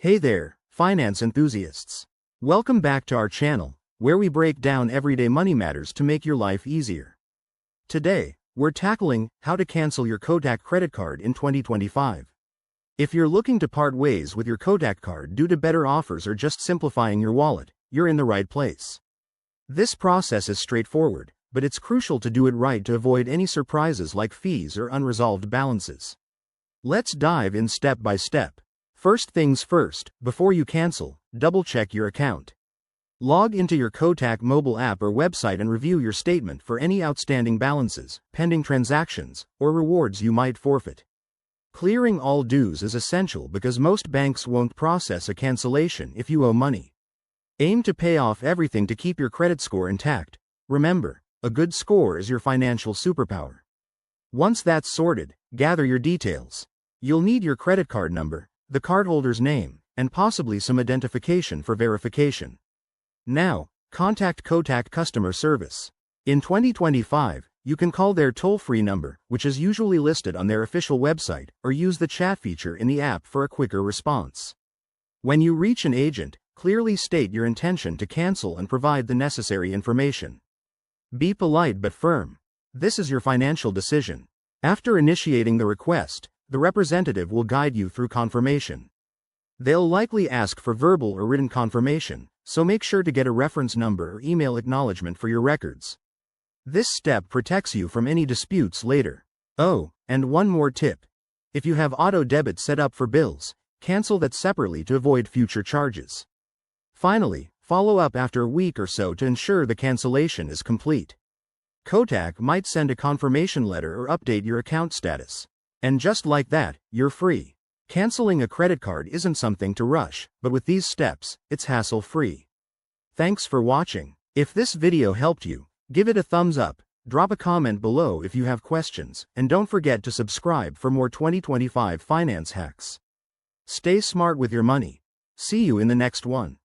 Hey there, finance enthusiasts. Welcome back to our channel, where we break down everyday money matters to make your life easier. Today, we're tackling how to cancel your Kotak credit card in 2025. If you're looking to part ways with your Kotak card due to better offers or just simplifying your wallet, you're in the right place. This process is straightforward, but it's crucial to do it right to avoid any surprises like fees or unresolved balances. Let's dive in step by step. First things first, before you cancel, double-check your account. Log into your Kotak mobile app or website and review your statement for any outstanding balances, pending transactions, or rewards you might forfeit. Clearing all dues is essential because most banks won't process a cancellation if you owe money. Aim to pay off everything to keep your credit score intact. Remember, a good score is your financial superpower. Once that's sorted, gather your details. You'll need your credit card number, the cardholder's name, and possibly some identification for verification. Now, contact Kotak customer service. In 2025, you can call their toll-free number, which is usually listed on their official website, or use the chat feature in the app for a quicker response. When you reach an agent, clearly state your intention to cancel and provide the necessary information. Be polite but firm. This is your financial decision. After initiating the request, the representative will guide you through confirmation. They'll likely ask for verbal or written confirmation, so make sure to get a reference number or email acknowledgement for your records. This step protects you from any disputes later. Oh, and one more tip. If you have auto debit set up for bills, cancel that separately to avoid future charges. Finally, follow up after a week or so to ensure the cancellation is complete. Kotak might send a confirmation letter or update your account status. And just like that, you're free. Canceling a credit card isn't something to rush, but with these steps, it's hassle-free. Thanks for watching. If this video helped you, give it a thumbs up, drop a comment below if you have questions, and don't forget to subscribe for more 2025 finance hacks. Stay smart with your money. See you in the next one.